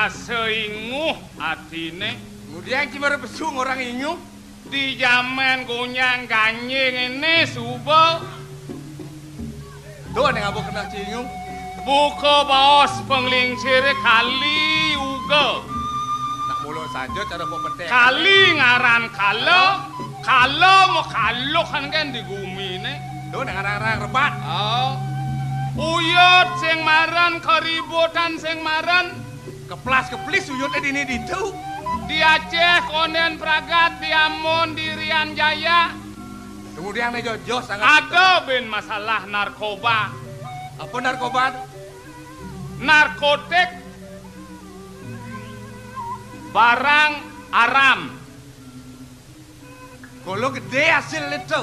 Aseinguh atine. Kemudian gimana besung orang inyu? Di zaman gonyang ganyeng ini subuh. Tuh ada ngabuk kena cinyung. Buka baos penglingsir kali uga. Nak mulut saja cara pepetek. Kali ngaran kalau mau kalau kan di gumi ini. Tuh ada ngarang-ngarang rebat. Oh. Uyut sing maran keributan sing maran. Keplas-keplis uyutnya dini ditu. Di Aceh, Konden Pragat, di Ambon, di Rian Jaya. Kemudian nih Jojo sangat. Ada ben masalah narkoba. Apa narkoba? Narkotik. Barang aram. Kalau gede hasil itu.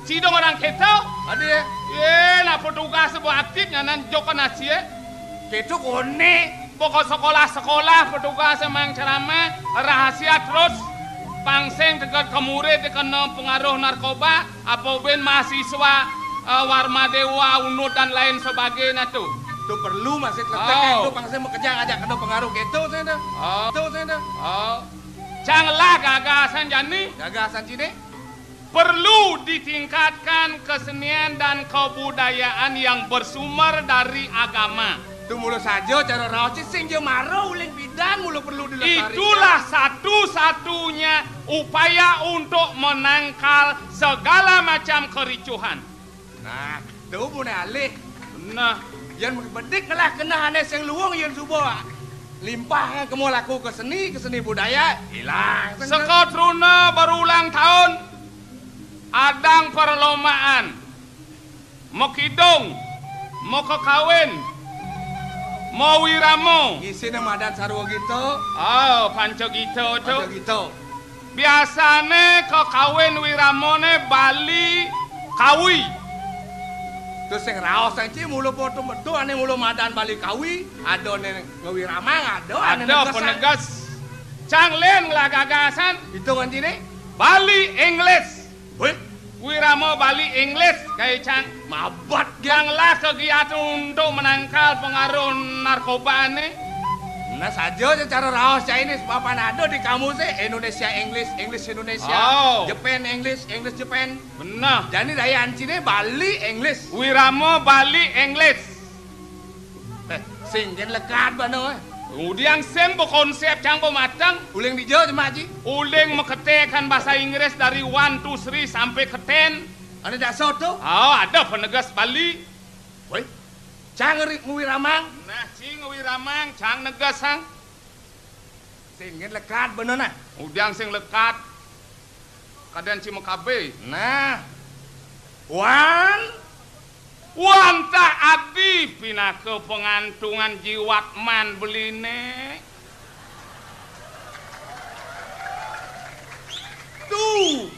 Cidong orang kita. Ada ya? Nah petugas sebuah aktifnya nan joko nasi ya. Ketu kone. Pokok sekolah-sekolah petugas emang ceramah rahasia terus pangseng dekat ke murid kena pengaruh narkoba apa ben mahasiswa Warma Dewa Unut dan lain sebagainya tuh. Itu perlu masih letak itu pangseng mau kerja ngajak kena pengaruh ketu saya dah. Itu saya dah. Janganlah gagasan jani. Gagasan cini. Perlu ditingkatkan kesenian dan kebudayaan yang bersumber dari agama. Itu mulu saja cara rawat sing je maro uling bidan mulu perlu dilestarikan. Itulah satu-satunya upaya untuk menangkal segala macam kericuhan. Nah, itu pun alih. Nah, yang bedik lah kena hanes yang luang yang subuh. Limpah kamu laku ke seni budaya hilang. Sekotruna berulang tahun adang perlombaan. Mau kidung, mau kekawin. Mau wiramo. Ngisi nama adat sarwa gitu. Oh, panco gitu tuh. Panco gitu. Biasane kekawin wiramone Bali kawi. Terus yang raos sanci mulu foto metu ane mulu madan Bali kawi. Ada ane ngewiramang, ada penegas. Canglen lah gagasan. Itu kan cini? Bali English. Wih. Wiramo Bali English kayak cang. Mabat Janganlah kegiatan untuk menangkal pengaruh narkoba ini. Nah saja cara raos Chinese papan ada di kamusnya Indonesia English Indonesia, Japan English Japan. Benar. Jadi daya ancine Bali English. Wiramo Bali English. Singkin lekat bano. Kemudian sen konsep cangko matang. Uling dijauh cuma Haji. Uling mengetekan bahasa Inggris dari 1 to 3 sampai ke 10. Ada dasar tuh? Oh, ada penegas Bali. Woi, cang ngewiramang. Nah, cing ngewiramang, cang negasang. Singin lekat bener nah. Udang sing lekat. Kadan cimo kabe. Nah, Wantah adi pinah ke pengantungan jiwatman beline. Tuh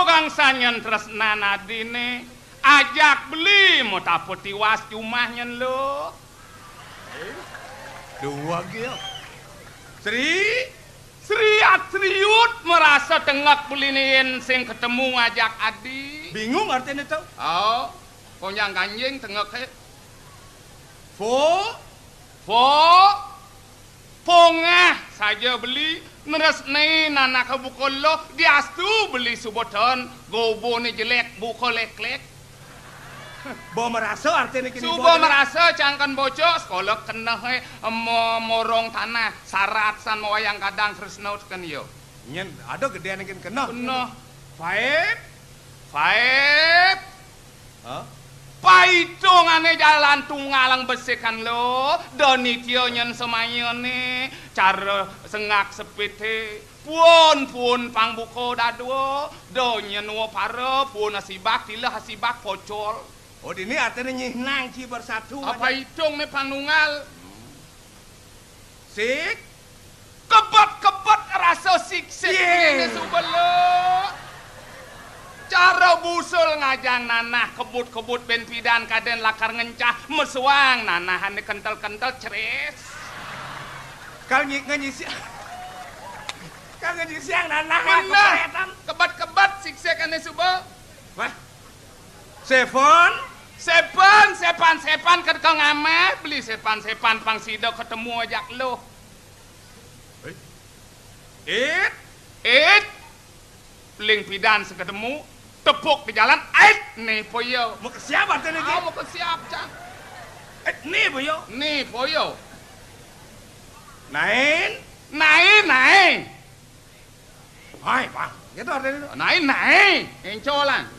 gang sanyen tresna nadine. Ajak beli mau tapet tiwas cumahnya lo. Dua gil. Sriut merasa tengak beliniin sing ketemu ngajak adi. Bingung artinya itu? Oh, konyang ganjing tengak he. Pongah saja beli neresne nana kebukolo diastu beli suboton gobo ni jelek buko lek-lek. Bo merasa artinya kini Subo merasa cangkan bocok sekolah kena he morong tanah syarat san wayang kadang tresno kan yo. Nyen ada gedean yang kena. Kena. Five. Hah? Paitungane jalan tunggalang besikan lo donitio nyen semayone cara sengak sepite pun pangbuko dadwo do nyen wo pare pun hasibak tila hasibak pocol. Oh ini artinya nyihnang ci bersatu. Apa hitung nih panunggal? Sik Kebet rasa siksik ini subelo. Cara busul ngajang nanah kebut ben pidan kaden lakar ngencah mesuang nanahan kental ceres. Kal ngisi siang nanah bener kebet siksik ini subo. Wah. Seven Sepan ke kau ngame beli sepan pang sido ketemu ajak lo. Ling pidan seketemu tepuk di jalan nih poyo. Mau ke siapa tuh nih? Mau ke siapa? Nih poyo. Nih poyo. Nain. Hai, Pak. Gitu artinya. Nain. Encolan.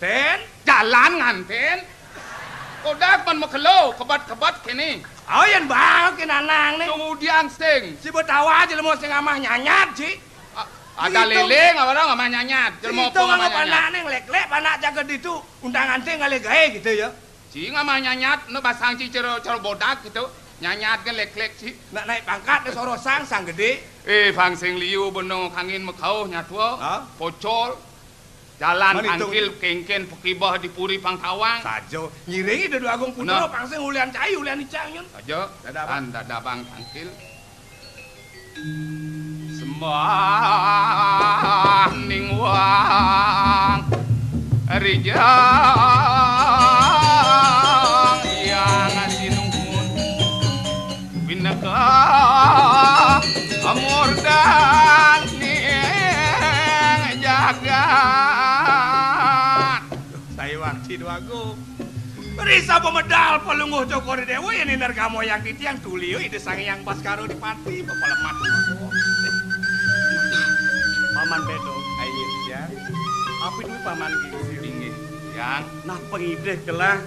Ten. Jalan nganten. Kodak man makelo, kebat kini. Oh, yang bang kinanang nih. Kemudian sing. Si betawa aja mau sing amah nyanyat sih. Ada leleng apa orang nggak nyanyat. Itu nggak panak nih lek panak jaga itu undangan teh nggak gawe gitu ya. Si nggak nyanyat, nu basang si cero bodak gitu. Nyanyat kan lek si. Nak naik pangkat nih sorosang sang gede. Bang sing liu benong kangin mekau nyatwa. Pocol. Jalan angkil kengken pekibah di puri pangtawang. Sajo nyiringi dedu agung putra pangsing ulian cayu ulian icang yun. Sajo dada bang angkil. Sembah ning wang rijang yang sinuhun bineka amor dan ning jagat sayang sidu agung Risa pemedal pelungguh cokor dewa yang ninar kamu yang titiang tulio ide sang yang baskaro di pati pepelemat paman bedo ayo ya apa itu paman gigi tinggi yang nah pengideh gelah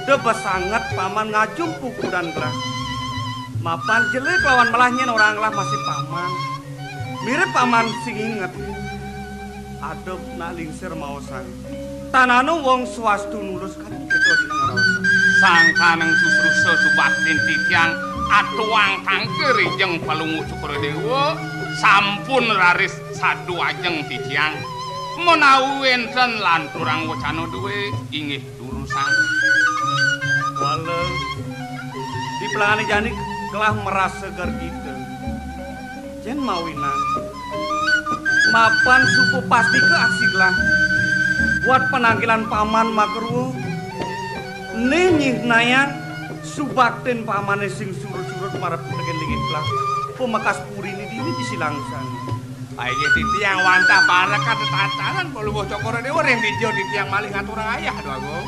debas sangat paman ngajum pukulan gelah mapan jelek lawan melahnya orang lah masih paman mirip paman sing inget adep nak lingsir mau sang tanano wong swastu nulus kan itu sang kaneng susrusa subaktin titiang atuang tangkeri jeng palungu cukur dewa sampun raris sadu ajeng titiang menawi enten lan turang wacana duwe inggih durusan wale di pelangane jani kelah merasa ger kita jen mawinan mapan suku pasti ke aksi gelah buat penanggilan paman makruh nenyih nayan subakten paman sing surut-surut marep tegen dingin gelah pemakas puri ini disilangsan ayo titi yang wantah para kata tatanan poluh cokor dewa yang dijo titi yang malih ngaturang ayah doa go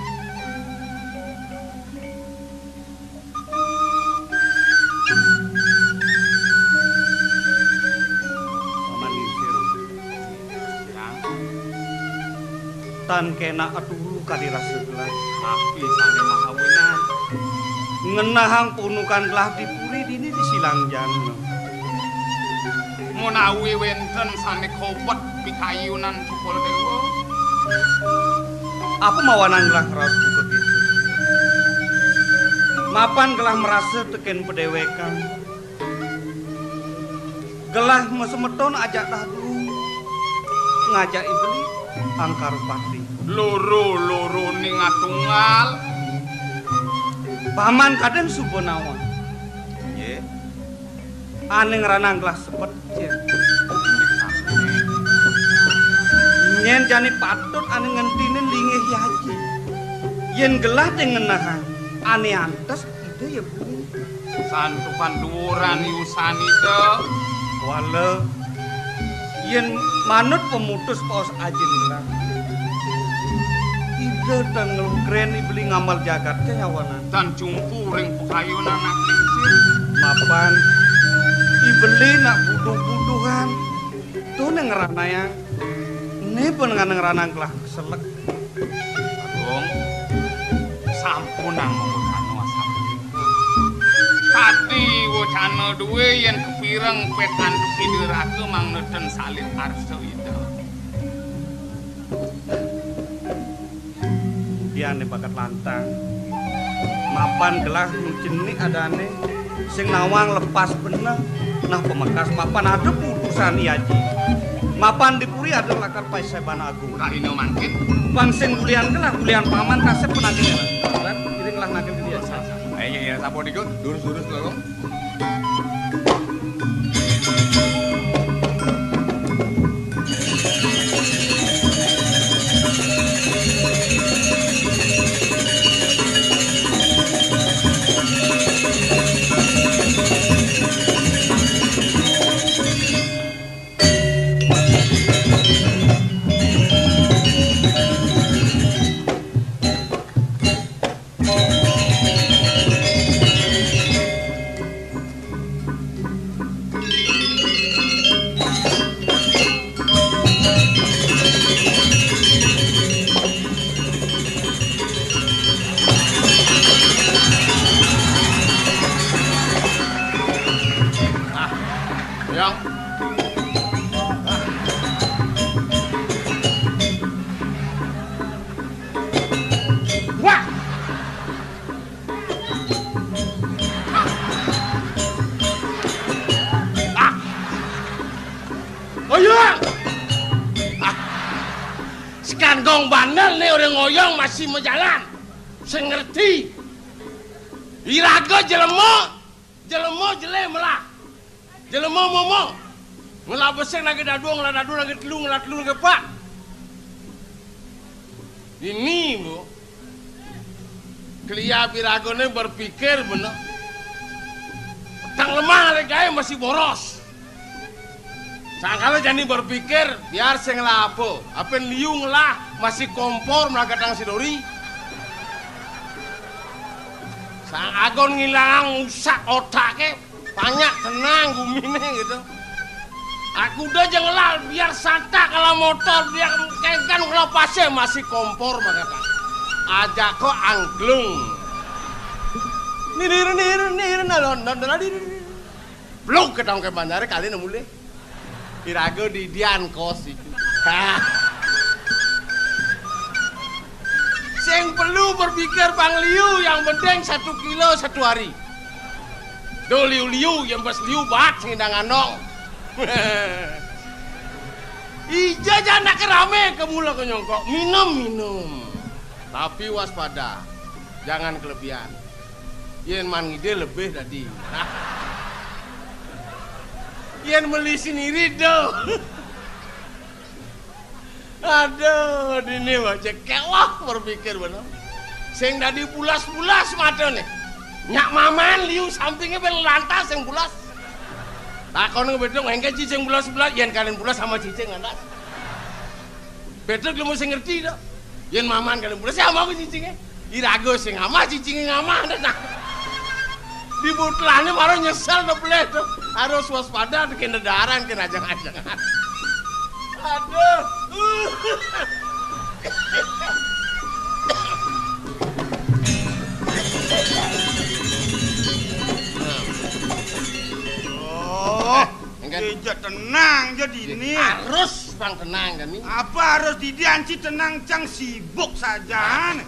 tan kena aduh kadirasa gelah tapi sampai mahawinan ngenahang punukan gelah dipuri dini disilangjan menawi wenten sane kobat pikayunan cukul dewa apa mawanan gelah ngeras buka gitu mapan gelah merasa teken pedewekan gelah mesemeton ajak dah dulu ngajak ibeli angkar pati loro ning atunggal paman kaden subonawa ye ane ngeranang gelah sepet nyen jani patut ane ngentinin lingih yaji yen gelah dengenahan ane antes ide ya beli santukan duran yusan itu wale yen manut pemutus paus ajin gelah ide dan ngelukren beli ngamal jagat keyawanan dan cungkuring pekayunan nak lingsir mapan ibeli nak buduh-buduhan tuh nengerana yang ini pun ngerana gelah keselek agung sampun nang wacana wasapi tadi wacana duwe yen kepireng petan kepidirake mang neden salin arsa itu diane bakat lantang mapan gelah nujenik adane sing nawang lepas bener nah pemekas mapan ada putusan iaji mapan dipuri ada lakar paiseban agung rahino mangkin pangsing ulian gelah ulian paman kasep penagih lan kiring lah nagih dia ayo sapo dikut durus-durus lho Tekan gong bandel nih orang ngoyong masih mau jalan. Saya ngerti. Iraga jelemo jele melah. Jelemo momo. Ngelah beseng lagi dadu lagi telu lagi pak. Ini bu. Kelia piragone berpikir bener. Tang lemah gaya masih boros. Sangkala jani berpikir biar saya ngelapo. Apa liung lah masih kompor melagatang sidori. Sang agon ngilang usak otaknya banyak tenang gumine gitu. Aku udah jangan lah biar santai kalau motor dia kan kalau pasnya masih kompor melagatang. Ajak kok angklung. Nir blok ketang ke bandara kali nemu deh. Irago di dian kos itu. Sing perlu berpikir Bang Liu yang penting 1 kilo 1 hari. Do liu yang bas liu bat sing ndang anong. Ija jana kerame kemula kenyongkok minum. Tapi waspada. Jangan kelebihan. Yen man ngide lebih tadi. Yen beli sendiri do. Aduh, ini wajah kewah berpikir bener. Sing tadi bulas-bulas mata nih. Nyak maman liu sampingnya bel lantas yang bulas. Takon ngebedong engke cicing bulas-bulas yen kalian bulas sama cicing lantas. Betul lu mesti ngerti dah. Yen maman kalian bulas sama aku cicingnya. Irago sing ama cicingnya ngama nah. Di butlane baru nyesel dah boleh tuh. Harus waspada kena daran kena ajang-ajangan. Aduh. Oh, Geja tenang jadi ini. Harus bang tenang kan ini. Apa harus didianci tenang cang sibuk saja.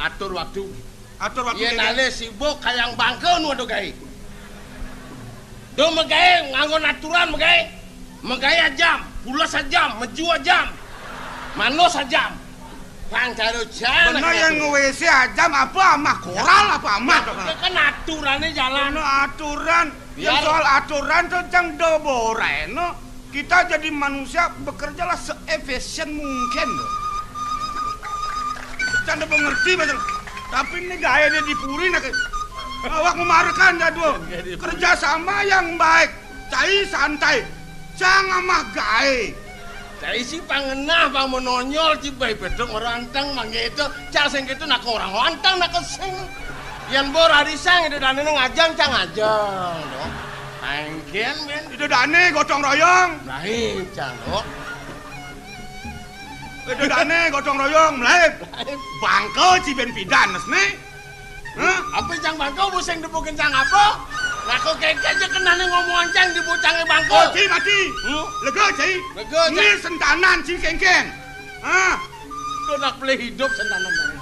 Atur waktu. Iya Geja. nale sibuk kayang bangkeun waduh gawe. Do megawe nganggo aturan megawe jam, pula sajam, menjua jam. Mano sajam. Bang caro jam. Bener yang nge-WC ajam apa amah koral apa amah. Itu kan aturannya jalan. Aturan. Yang soal aturan tuh cang doboreno. Kita jadi manusia bekerjalah se-efisien mungkin. Cang udah mengerti betul. Tapi ini gaya dia dipuri nak. Awak memarkan jadul. Kerja sama yang baik. Cai santai. Jangan amah gaya. Cai si pangenah bang menonyol cibai bedong orang anteng mangga itu. Cang sing gitu nak orang anteng nak keseng. Yang bor hari sang itu dan ngajang cang ngajang. Anggen men. Itu dane gotong royong. Baik cang dok. Itu dane gotong royong melaib. Bangko ciben pidanes nih. Apa cang bangko buseng dibukin cang apa? Ngaku keke aja kenane ngomongan cang dibucange bangko. Mati. Lega cai. Lega cang. Ini sentanan si kengken. Itu nak boleh hidup sentanan cang.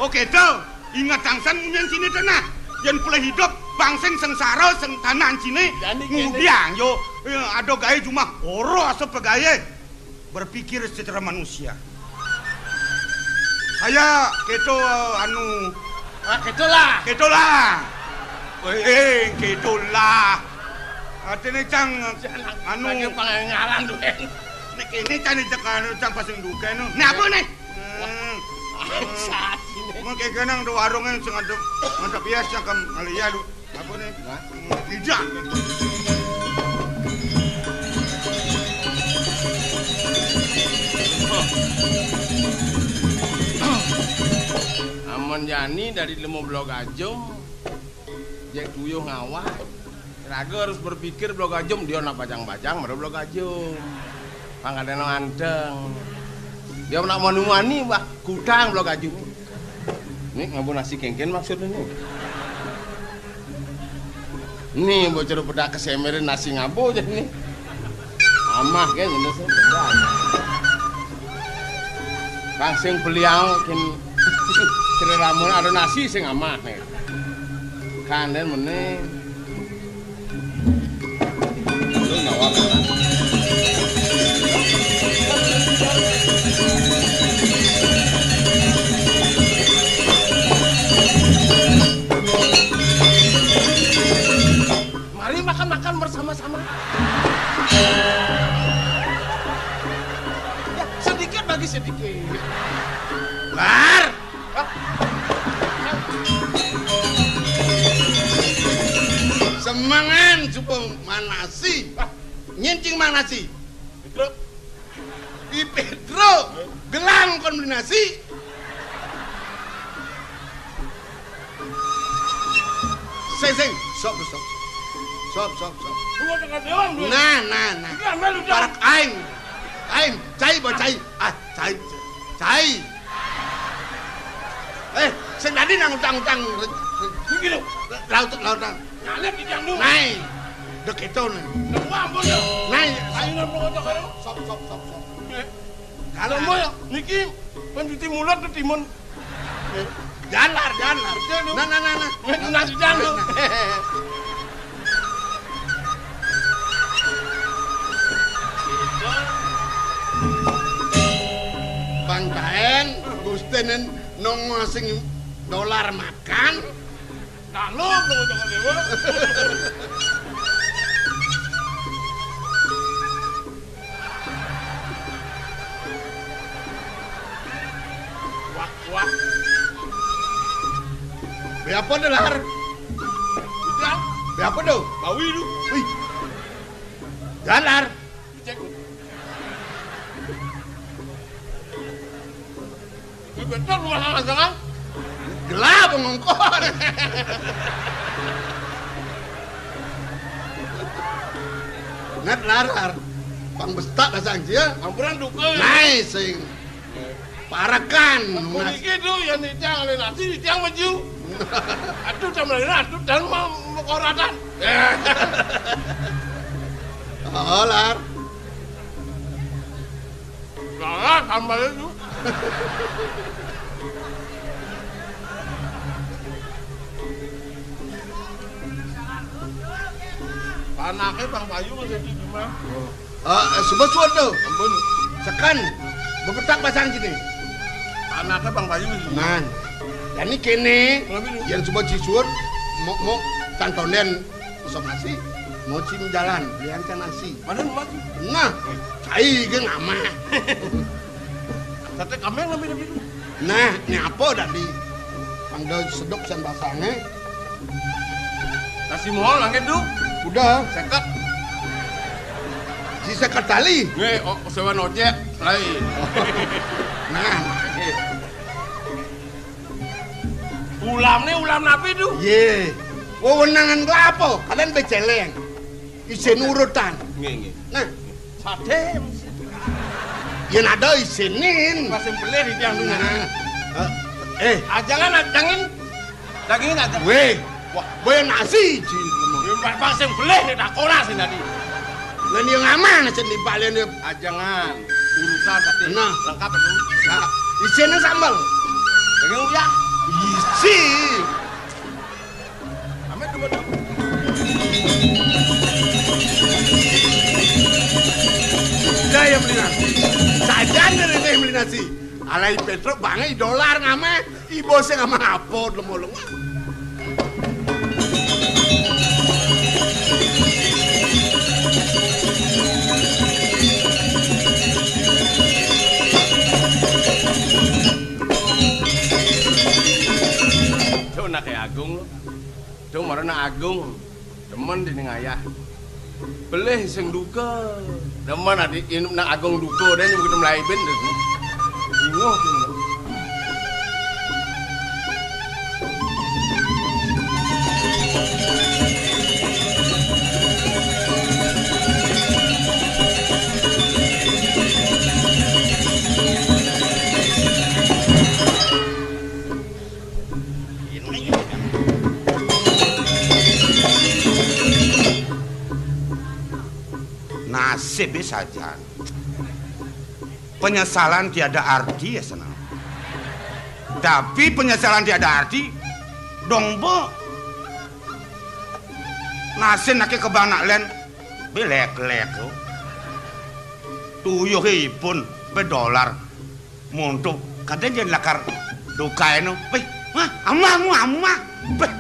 Oke tuh. Ingat tangsan munyan sini tenah. Yang boleh hidup bangseng sengsara sentanan sini. Ngudiang yo. Ada gaya cuma oro asap pegaya. Berpikir secara manusia. Saya keto anu. Ketolah. Ketolah. Artinya cang anu. Bagi pengalan duen. Ini cang pasang duka no. Ini apa nih? Saat ini. Mungkin kenang do warungnya sengaja mantap bias cangkem alia lu. Apa nih? Tidak. Amon Yani dari Lemo Blok Ajum, Jack Tuyuh ngawah. Raga harus berpikir Blok Ajum dia nak bajang-bajang baru Blok Ajum. Pangkadeno anteng. Dia nak manu-mani bah kutang Blok Ajum. Ini ngabun nasi kengken maksudnya nih. Nih bocor pedak kesemerin nasi ngabo jadi nih. Amah kan ini bedak. Bang sing beliau kin kira ramun ada nasi sing amah nih. Kanden meneh. Lu ngawak kan. lagi sedikit. Lar. Semangan supaya manasi. Nyencing manasi. Pedro. Di Pedro. Gelang kon beli nasi. Sing. Sop. Nah. Parak aing. Cai. Cai. Sing tadi nang utang-utang. Iki lho. Lautan. Nyalep di jang dulu. Nai. Dek itu nih. Wah, boyo. Nai. Ayo nang karo. Sop. Kalau mau ya, niki pencuci mulut tuh timun. Jalar. Nah. Nasi jangan. Bangkaen, Gustenen nongol sing dolar makan. Kalau jangan dewa. Wah. Berapa dolar? Berapa do? Bawi lu. Wih. Dolar. Cek. Betul rumah jangan. Gelap ngongkon. Ngat larar. Pang bestak dasang dia. Ampuran duka. Nice sing. Parakan. Iki tu yang dicang oleh nasi dicang maju. Aduh camlena aduh dan mau koratan. Oh lar. Lah tambah itu. Anaknya Bang Bayu masih di rumah. Sebut tuh. Ampun. Sekan. Bepetak pasang gini. Anaknya Bang Bayu masih. Nah. Dan ini kene. Yang coba cisuur. Mau cantonen sop nasi. Mau cim jalan. Belian can nasi. Mana mati? Nah. Cai ge ngama. Sate kameng lebih. Nah, ini apa tadi? Panggil sedok san basangnya. Nasi mohon langit tuh. Udah, seket. Si seket tali. Nih, sewa ojek lain. Nah, ulam nih ulam napi tuh. Ye, wewenangan apa? Kalian beceleng. Isin urutan. Nggih. Nah, sate. Yen ada isinin. Masih beli di tiang dulu. Ajangan ajangin. Dagingin ajang. Weh, boy nasi. Bang sing beli nek tak ora sing tadi. Lah yang aman sing dibalen ajangan. Urusan tadi. Nah, lengkap itu. Nah, isine sambal. Daging uyah. Isi. Amet coba dulu. Saya beli nasi. Sajan dari saya beli nasi. Alai Petro bangai dolar ngama. Ibu saya ngama apa lemol-lemol. Tuh nak kayak Agung lo. Tuh marana Agung. Demen di ngayah. Beleh sing duka. Demen adi inum nang Agung duka dan yang begitu mulai ben tu. Ingoh tu. Nasib saja. Penyesalan tiada arti ya senang. Tapi penyesalan tiada arti dong bo. Nasin nake kebanak len belek-lek lo. Tuyuh ipun $1 montok kadang jadi lakar dukai no. Weh, amah. Beh,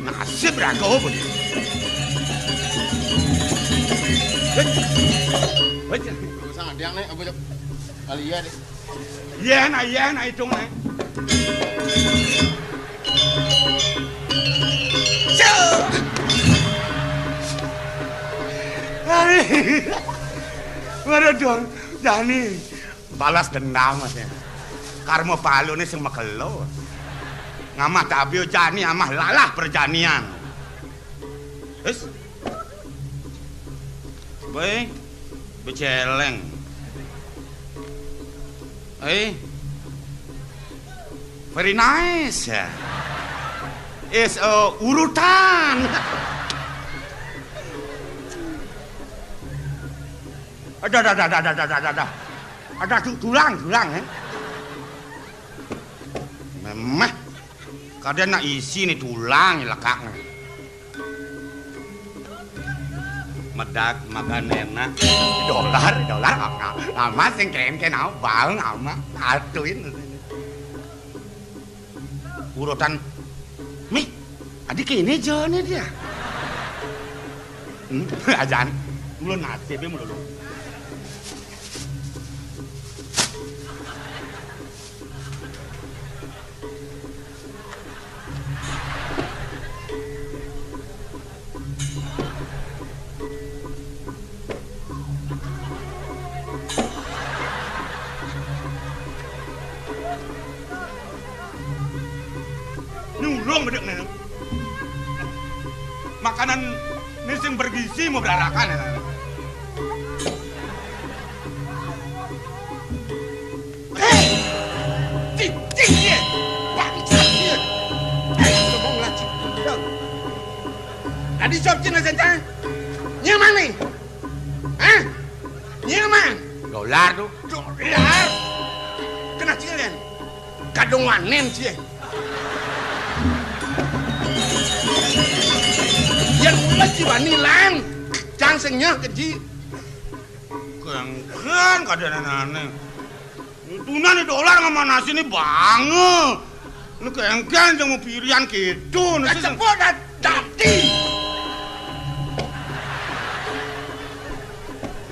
nasib raga pun. Wait, sangat diang nih, apa kali ya deh. Iya na hitung na. Waduh dong, Jani balas dendam mas ya. Karma palu ini sing megelo. Ngamah tabio Jani amah lalah perjanian. Wis. Baik. Beceleng. Very nice. Is urutan. Ada tulang memang kadang nak isi nih tulang lekaknya medak makan enak dolar amat sing keren bang amat atuin urutan mi adik ini jone dia ajan mulun nasibnya mulun makanan ini sing bergizi mau berarakan ya. Cicing dia, bangsat dia. Ngomong lah cicing. Tadi sob cina saja. Nyaman nih, nyaman. Dolar tuh. Dolar. Kena cilen. Kadung wanen sih. Yang lagi wanilan, cangsengnya keji. Kengken kadang-kadang. Tuna nih dolar sama nasi ini banget. Lu kengken jangan pilihan gitu. Cepet dati.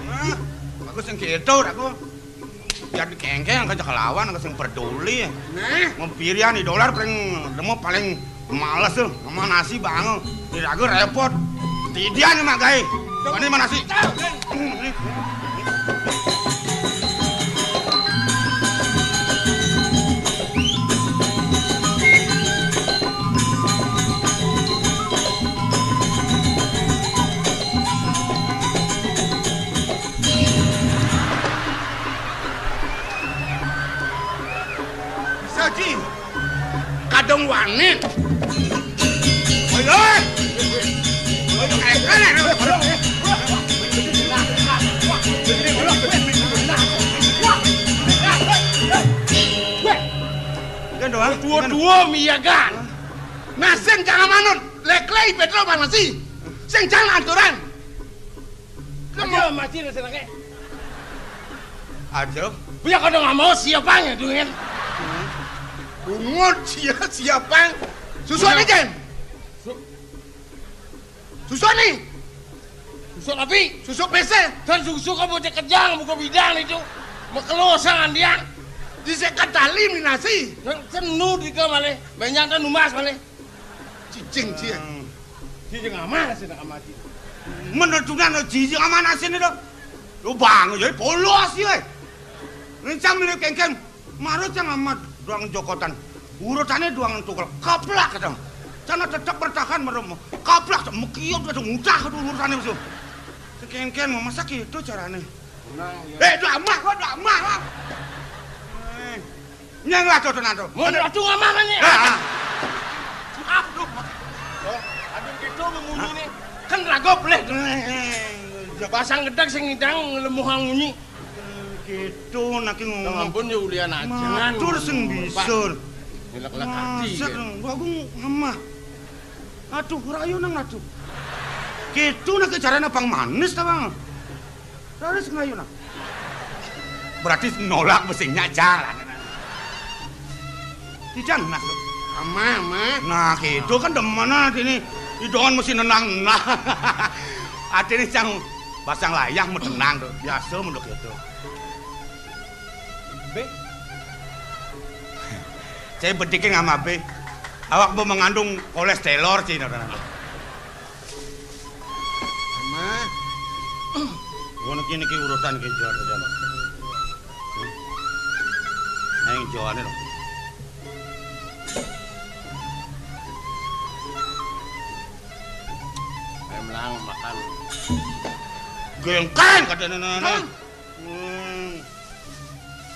Nah, aku sing gitu, aku. Jadi kengken kerja kelawan, aku sing peduli. Nah, mau pilihan nih dolar paling malas tuh sama nasi banget. Tidak aku repot. Tidian mak gai. Ini mana sih? Saji. Kadang wanen. Oi. Dua-dua miyagan. Nah, sing jangan manut, leklei petro mana sih? Sing jangan aturan. Kamu mati di sana ke? Aja. Biar kau nggak mau siapanya dengan. Bungut siapa? Susuan aja. Susu nih, susu api, susu PC, dan susu kamu cek kejang buka bidang itu, mekelosangan dia, disekat tali di nasi, senu di kamar banyak kan numas mana, cicing cia, cicing aman sih nak amati, menentukan cicing aman nasi ni dah, lu bang jadi polos sih, rencam ni kengkeng, marah jangan amat doang jokotan, urutannya doang tukar kaplak kadang. Karena tetap bertahan merem, kaplak mekiot ada mudah tuh urusannya musuh. Sekengken mau masak itu caranya. Damah kok damah. Nyang lah tuh nanti. Mau ratu ngamah kan ya? Aduh. Aduh gitu mengunyi nih. Kan ragop leh. Pasang gedang sing ngidang lemuhang munyi. Gitu nak ngomong. Ampun ya ulian aja. Matur sing bisur. Lek-lek hati. Aku ngamah. Aduh, rayu nang atuh. Gitu nak caranya pang manis ta bang. Terus ngayu nak. Berarti nolak mesinnya jalan. Tidak masuk. Ama. Nah, gitu kan demana ini. Idongan mesti nenang. Nah. Atine cang pasang layak mau tenang tuh. Biasa menduk itu. Be. Saya bediknya ngama be. Awak mau mengandung kolesterol Cina. Ma. Ngono kene iki urusan ki jalan. Aing jawane lho. Memang makan. Gengkan katanya nana.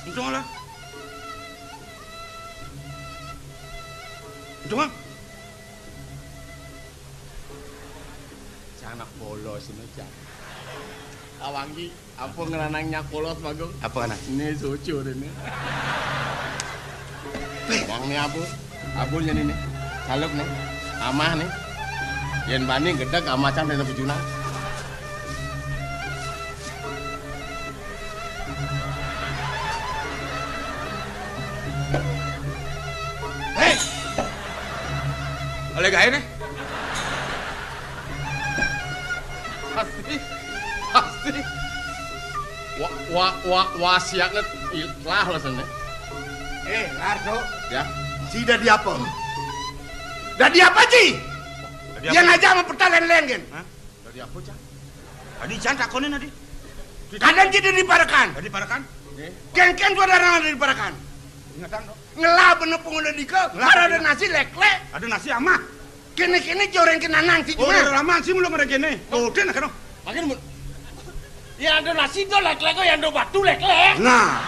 Untung lah. Untung. Anak polos ini cak. Awangi, apa ngelanangnya polos bagong? Apa anak? Ini sucur ini. Yang ini abunya ini, saluk nih, amah nih. Yang bani gedek amacan dari bujuna. Hei, oleh gaya nih. Pasti. Wasiatnya ilah lah sana. Lardo. Ya. Si dah di apa? Dah di apa, Ci? Yang aja sama pertalen lengen. Hah? Dari apa, Cak? Tadi Chan takonin tadi. Kadang kita diparakan. Tadi parakan. Ken saudara diparakan. Ingatan dong. Ngelap benepung udah dika. Ada nasi lek-lek. Ada nasi ama. Kene joreng kenanang sih Oh, cuma. udah lama sih belum ada gini. Oh, udah kan. Makin ya ada nasi tuh lek-lek kok yang ada batu lek-lek. Nah,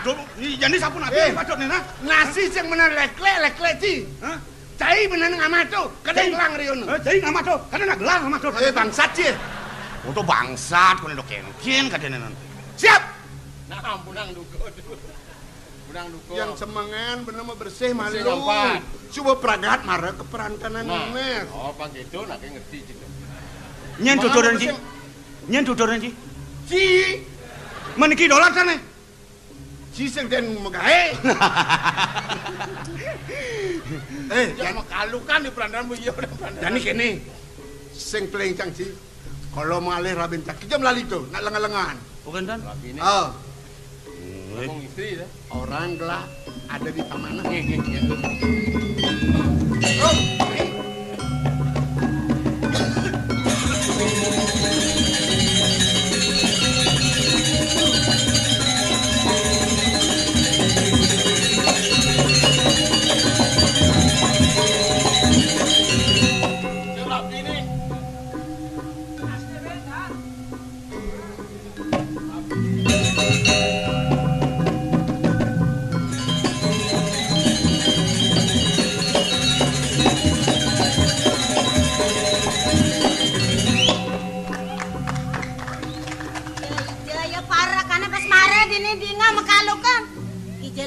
tuh ini jadi sapu nabi bacot nih nah. Nasi yang bener lek-lek sih. Hah? Cai bener ngamat tuh. Kadang gelang riono. Jadi ngamat tuh. Kadang nak gelang ngamat tuh. Bangsat sih. Untuk bangsat kau nih kengkin katanya nanti. Siap. Nah, punang duko. Punang duko. Yang semangan bener mau bersih malu. Gampang. Coba pragat marah ke perantanan ini. Oh, pak gitu nak ngerti gitu. Nyen tuturan sih. Nyen tuturan sih. Si Meniki dolar sana. si sing den megahe. Jangan makalukan di perantanan bu iya udah perantanan. Jadi kene sing pelencang si. Kalau malih rabin cak jam lali tuh nak lengan-lengan. Bukan kan? Ini Oh, ngomong istri dah. orang gelap ada di taman.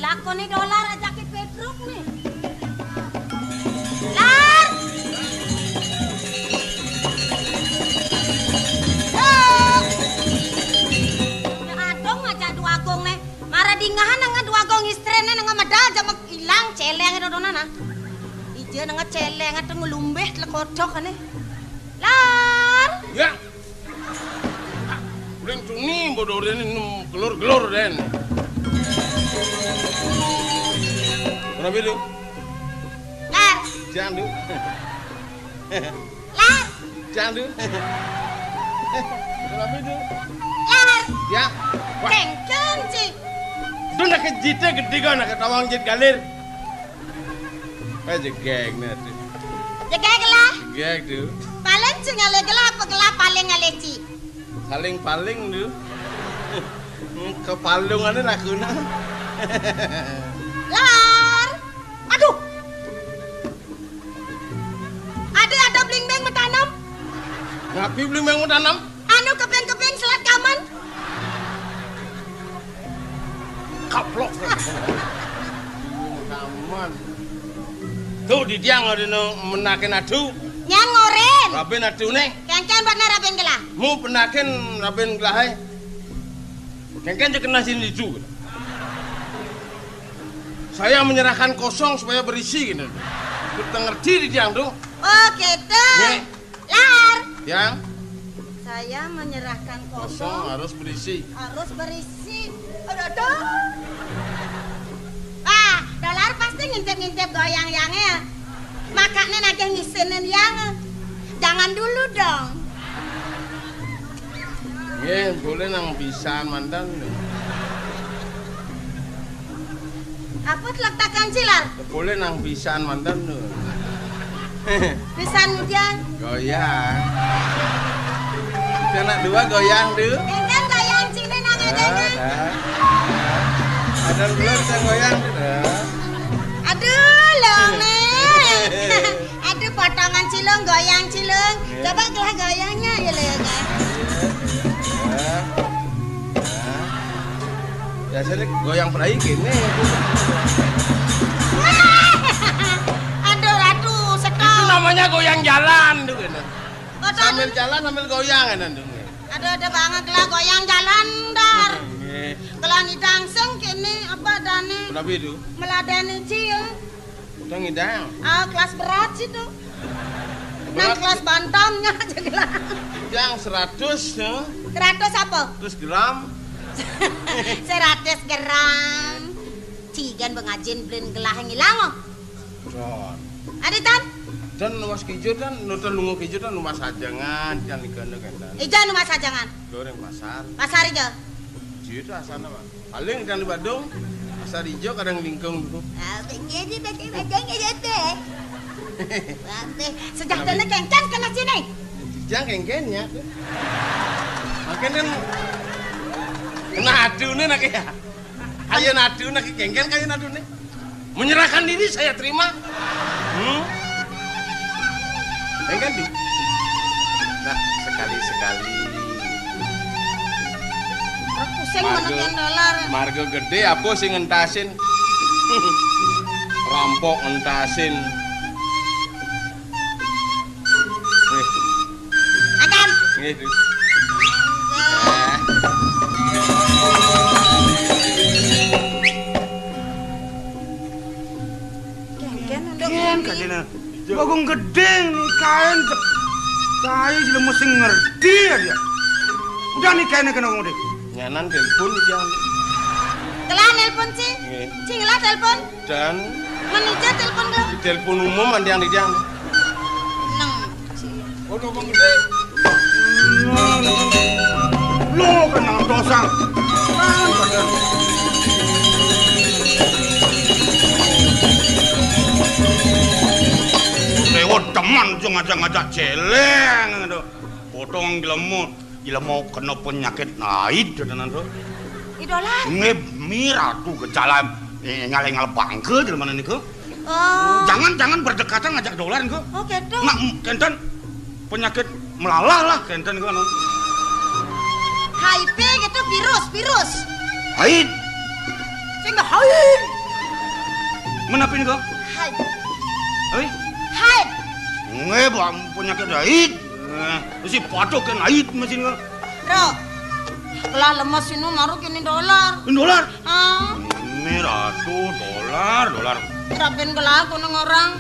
Lakon ni dolar jakit Petruk ni. Lar. Adong aja dua gong ni. Mara dingahan nga dua gong istrene nga medal jamak ilang celeng itu donana. Ije nga celeng itu ngelumbeh lekocok ni. Lar. Ya. Udah cuni bodoh ini gelor-gelor den. Kenapa itu? Lar. Jangan du. Lar. Jangan du. Kenapa itu? Lar. Ya. Kenceng sih. Itu nak kejite gede kan nak ketawang jit galir. Aja geng nanti. Jaga gelah. Geng tu. Paling sih ngale gelah apa gelah paling ngale ci. Paling tu. Kepalungannya nak guna. Lar. Aduh. Ada bling-bling mentanam. Ngapi belum yang tanam? Anu kepeng-kepeng selat kaman. Kaplok. Taman. Tuh di tiang ada menakin adu. Nyan ngoren. Rabin adu nih. Kengken buat narapin gelah. Mu penakin rabin gelahai. Kengken je kena sini juga. Saya menyerahkan kosong supaya berisi gitu. Kita ngerti di tiang tuh. Oh gitu. Nih. Lar. Yang. Saya menyerahkan Kosong harus berisi. Harus berisi. Aduh. Ah, dolar pasti ngintip-ngintip goyang-yangnya. Makanya nagih ngisinin yang. Jangan dulu dong. Boleh nang pisan mandan. Apa letakkan cilar? Boleh nang pisan mandan. Pisan hujan. Goyang. Anak dua goyang dulu. Kan goyang sini nang adanya. Ada belum bisa goyang. Aduh, longe. Aduh, potongan cilung, goyang cilung. Coba gelah goyangnya ya lo ya kan. Biasanya goyang perai gini. Aduh, ratu, sekal. Itu namanya goyang jalan tuh kan. Sambil Aduh, jalan sambil goyang kan tuh. ada banget gelah goyang jalan dar. Gelah ngidangseng kini apa dane? Kenapa itu? Meladeni cium. Udah ngidang. Ah, kelas berat sih tuh. Nang kelas bantamnya aja gelah. Yang 100 ya. 100 apa? 100 gram. 100 gram. Cigan bengajin blin gelah ngilang. Ron. Aditan? Dan luas kijo kan, nonton lungo kijo kan rumah sajangan, jangan digana kan. Ijan rumah sajangan. Goreng pasar. Pasar ijo. Jitu asana mah. Paling ikan di Badung, pasar hijau kadang lingkung dulu. Ah, begini bacanya jatuh. Sejak dana kengken kena sini. Jangan kengkennya. Makin kan kena adune nak ya. Ayo nadu nak kengken kayu nadune. Menyerahkan diri saya terima. Kengken di. Nah, sekali-sekali. Pusing menekan dolar. Marga gede apa sih ngentasin? Rampok ngentasin. Akan. Gitu. Kengken untuk Ken kadina. Bagong gedeng nih kain. Saya jadi mesti ngerti aja. Udah nih kainnya kena ngomong deh. Nyanan telepon di jam. Kelah nelpon sih. Cinglah telepon. Dan Menija telepon lo. di telepon umum ada yang di jam. Neng. Oh, ngomong gede. Lo kena dosa. Kan kadang. Lewat teman tuh ngajak-ngajak celeng gitu. Potong ilmu kena penyakit naik dan tuh. Idola. Mira tuh gejala ngaleng bangke di mana nih ke? Oh. Jangan berdekatan ngajak dolar ke? Oh gitu. Nah, kenten penyakit melalah lah kenten ke non. HIV gitu virus. Haid, Sehingga haid. menapin ke? Haid. Haid, Haid. bang penyakit haid. Si patok kan haid mesin ke? Bro. Kelah lemes ini maru kini dolar. Dolar. Ah. Mira tuh dolar. Rabin kelah kunung orang.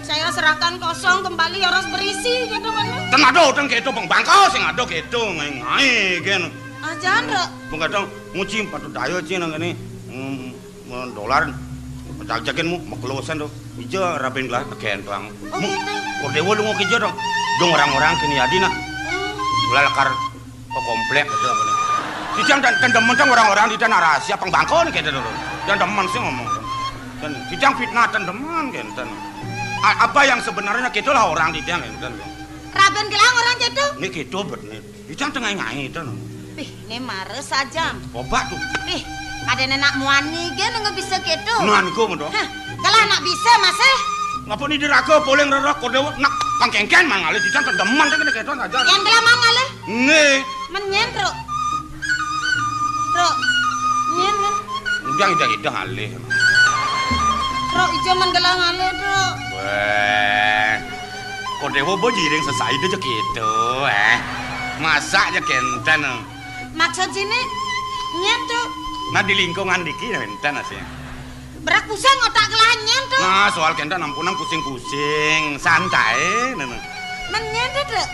Saya serahkan kosong kembali harus berisi gitu kan. Teng ado teng keto bang bangkau sing ado keto ngai kan. Ah jangan bro. Bang kadang ngucim patu dayo cina ngene dolar pecak-cakinmu maklosan tuh. Ijo rabin kelah keken bang. Oh gitu. Kordewo lu mau kijo dong. Dong orang-orang kini adina. Lalakar ke komplek gitu apa nih. Dijang dan demen kan orang-orang di tanah rahasia pengbangkau nih kayak dulu. Dan demen sih ngomong. Dan dijang fitnah dan demen kan. Apa yang sebenarnya gitu lah orang di tiang kan. Rabin kelang orang gitu. Ini gitu bener. Dijang tengah ngai itu. Ih, ini mares aja. Obat tuh. Ih, ada nenek muani ge nggak bisa gitu. Nuan ku mendo. Hah, kalau anak bisa masih. Ngapa ni diraga boleh ngerok kodewo nak pangkengken mangale dijang demen kan gitu aja. Yang gelah mangale. Nge. Menyen bro. Bro, nyen kan. Ujang idang alih. Bro, ijo menggelang ale bro. Wah, kodewo bojiring sesai itu gitu, Masa aja kenten. Maksud sini, nyen tuh. Nah di lingkungan diki kenten sih. Berak pusing otak gelah nyen tuh. Nah soal kenten ampunan pusing-pusing, santai. Menyen tuh.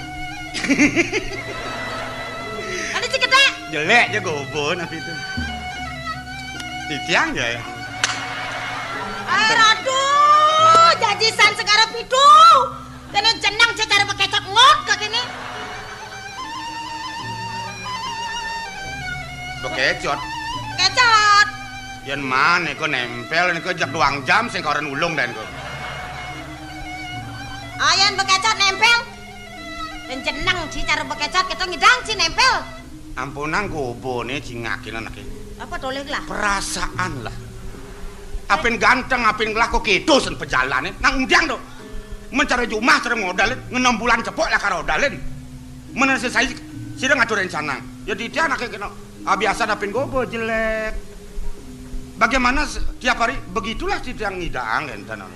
Jelek aja gobo nanti itu. Ditiang ya. Aduh, jajisan sekarang pitu. Kena jenang cara pakai kecap ngot kak ini. Bekecot. Kecot. Yen mana kok nempel nih kok jak 2 jam sing koren ulung dan kok. Ayan bekecot nempel. Dan jenang ci cara bekecot kita ngidang ci nempel. Ampunan gobo nih cingakin anak ini. Apa doleh lah? Perasaan lah. Apin ganteng, apin ngelaku kedosen pejalan nang undiang do. Mencari jumah cara modalin, 6 bulan cepok lah karo modalin. Mana selesai sih ngatur rencana. Ya dia anaknya kena. Biasa apin gobo jelek. Bagaimana tiap hari begitulah si tiang ngidang enten.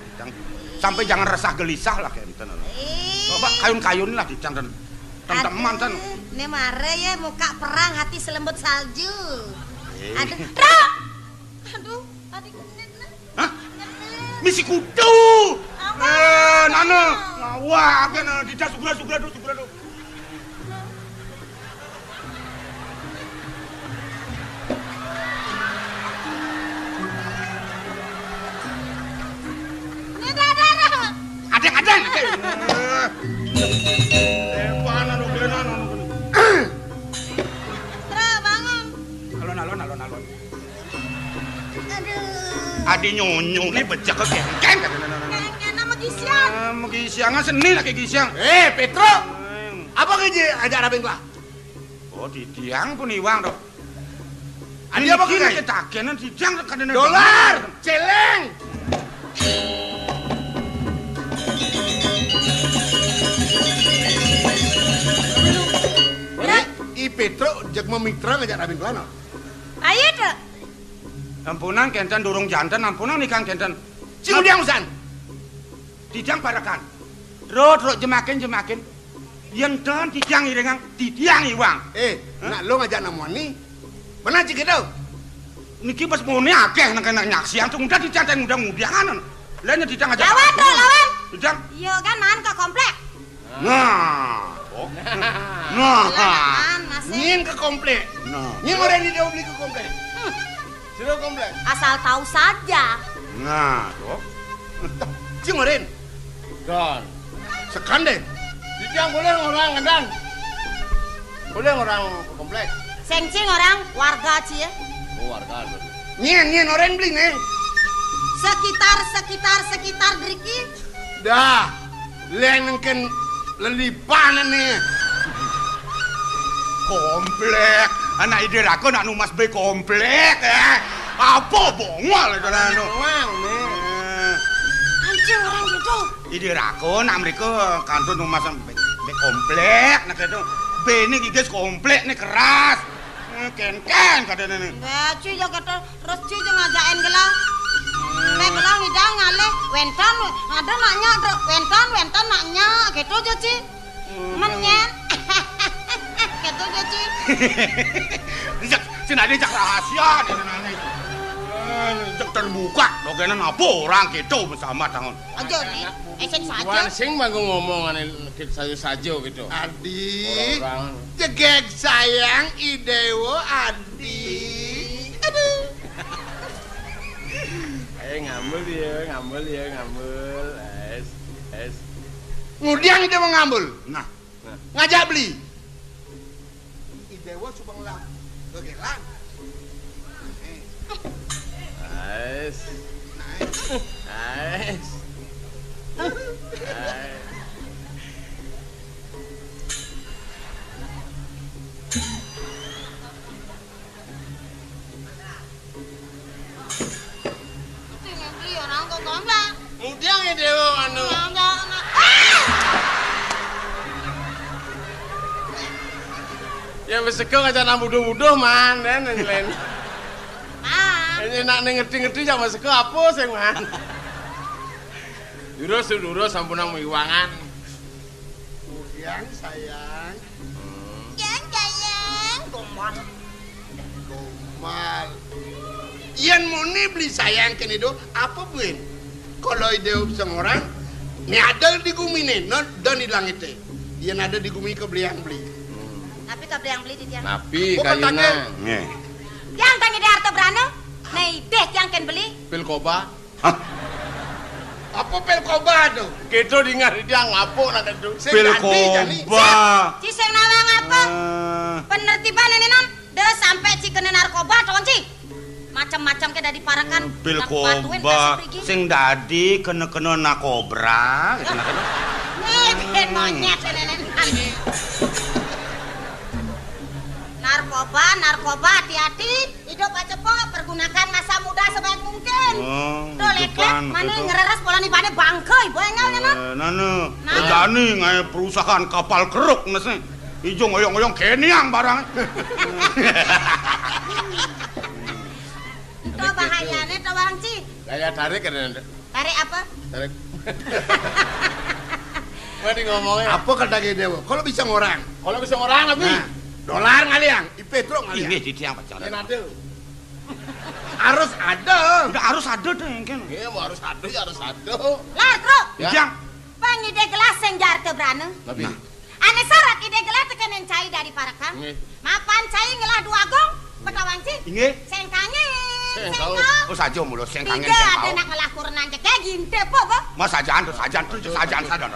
Sampai jangan resah gelisah lah enten. Coba kayun-kayun lah di dan teman tan. Ini mare ya muka perang hati selembut salju. Aduh, aduh, adik hah? Misi kudu. Nana, wah, kan di tas sugra. Adeng. Mana lo kelenan? Bangun. Alon. Aduh. Adi nyonyo nih becek ke kengkeng. Nama gisian. Gisiangan seni lah kayak gisiang. Petro. Apa kerja ajar abeng lah? Oh, di tiang pun iwang dong. Adi apa kerja? Kita takenan di tiang kadang dolar, celeng. Petro jak memitra ngajak abeng kelana. Ayo tuh. Ampunan kenten durung jantan, ampunan nikang kenten. Cimudiang usan. Dijang parakan. Rot jemakin. Yang dan dijang irengang, dijang iwang. Nak lo ngajak namuan ni. Mana cik itu? Niki pas mau ni akeh nak kena nyaksian tu muda dijantan muda-mudiangan. Lainnya dijang ngajak. Lawan. Dijang. Iya kan man ke komplek. Nah. Nyin ke komplek. Nyin orang ini dia beli ke komplek. Sudah komplek. Asal tahu saja. Nah, toh. Cing orang. Don. Sekande. Dijang boleh orang ngedan. Boleh orang ke komplek. Sengcing orang warga cie. Oh warga. Nyin orang beli nih. Sekitar driki. Dah. Lenengken lelipanan nih. Komplek. Anak ide aku nak numas be komplek Apa bongol itu nano. Anjing orang gitu. Ide aku nak mereka kantor numas be komplek nak itu. Be ni gigas komplek ni keras. Ken katanya ni. Cuy ya kata terus cuy ngajain gelang. Nek gelang hidang ngale wentan ada naknya wentan naknya gitu aja Ci. Menyen. Gitu aja Ci. Cina dia jak rahasia dia nana itu. Jak terbuka. Dogenan apa orang gitu bersama tangan. Aja nih. Sing saja. Wan sing manggung ngomongan saja gitu. Adi. Jegek sayang idewo Adi. Aduh. Ngambul ya. Es. Ngudiang ide ngambul. Nah. Ngajak beli. Idewo subang lah. Gegelan. Nice. Mudiang ya dewa anu. Ya wis sego aja nang buduh-buduh man, lain. Nak ngerti-ngerti sama sego apa sing man. Durus sampun nang miwangan. Mudiang sayang. Sayang, gomal. Iyan muni beli sayang kene do apa buen? Kalau ide orang, ni ada di gumi ni, not don di langit ni. Iyan ada di gumi ke beli yang beli. Napi kabeh yang beli di tiang. Napi Bukan kayuna. tanya. Nggih. Yang tanya di harta berana. Nih deh yang ken beli. Pil koba. Hah? Apa pel koba tuh? Kedo dengar dia ngapuk nak itu. Sing Pil tadi, Jani. koba. Ci sing nawang apa? Eh, Penertiban ini non. Deh sampai ci kena narkoba toh ci. Macam-macam ke dari parakan. Pil Nak batuin koba kasih pergi. sing dadi kena-kena nakobra. Kena-kena. Nih bikin monyet nenek. Narkoba, hati-hati. Hidup aja po, pergunakan masa muda sebaik mungkin. Oh, Tuh leklek, hidupan, mana betul. ngereres pola nih bane bangkai, boengau ya non. Nana, Nah. Dani ngae perusahaan kapal keruk nese. Ijo ngoyong-ngoyong keniang barang. Itu bahayanya tuh bang Ci. Kayak tarik kan. Tarik apa? Tarik. Mari ngomongnya. Apa kata dewa? Kalau bisa ngorang. Kalau bisa orang lebih. Nah, dolar ngaliang, ipetro ngaliang. Ini di tiang pacaran. Yang ada. Harus ada. Udah harus ada deh kan. Iya, harus ada ya harus ada. Lah, bro. Ya. Tiang. Pengide gelas yang jarte berana. Tapi Ane syarat ide gelas tekanin cai dari parakan. Nggih. Mapan cai ngelah dua gong. Betawang Ci. Inge. Sengkangnya. Sengkau. Oh saja mulu sing kangen Tiga sing ada kau. nak ngelah kurenan kayak ginte po, bo. Mas sajaan tuh sajaan sadar.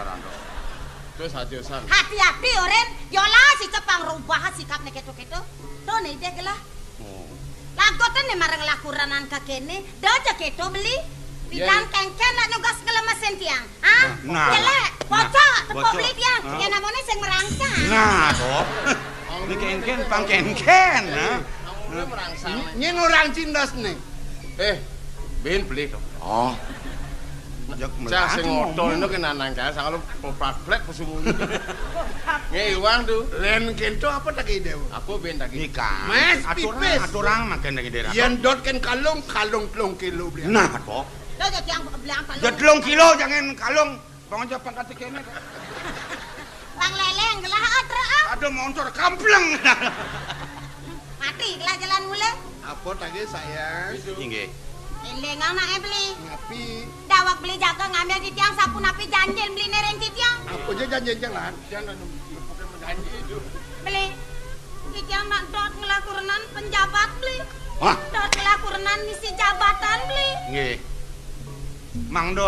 terus aja san. Hati-hati oren, yola si cepang rubah sikapnya keto-keto. Tuh nih dia gelah. Lagotan nih marang lakuranan kakene, daja keto beli. Bidang kengken nak nugas ngelemasin tiang. Ah, Nah. jelek, bocok, tepo Bocok. beli tiang. Ah. Ya namanya sing merangsang. Nah, toh. Ini kengken pang kengken, nah. Kamu merangsang. Nyen orang cindas nih. Ben beli dong. Oh. Jak Cah sing ngotol itu kena nangka, sang lu poplak pesumuni. Nge uang tuh. Len kento apa tak dewa? Aku ben lagi. nikah. Mas, pipis. Aturang makan lagi daerah. Yang dot kan kalung 3 kilo beli. Nah, toh. Lo jadi yang belang kalau. Jadlong kilo jangan kalung. Bang aja pangkat kene. Bang leleng gelah atra ah. Ada motor kampleng. Mati gelah jalan mula. Apa tadi sayang? Inggih. Elengang nak beli. Ngapi? Dawak beli jaga ngambil di tiang sapu napi janjil beli nereng di tiang. Apa aja janji jalan? Jangan bukan menjanji itu. Beli. Di tiang nak dot ngelakurenan penjabat beli. Hah? Dot ngelakurenan misi jabatan beli. Nggih. Mangdo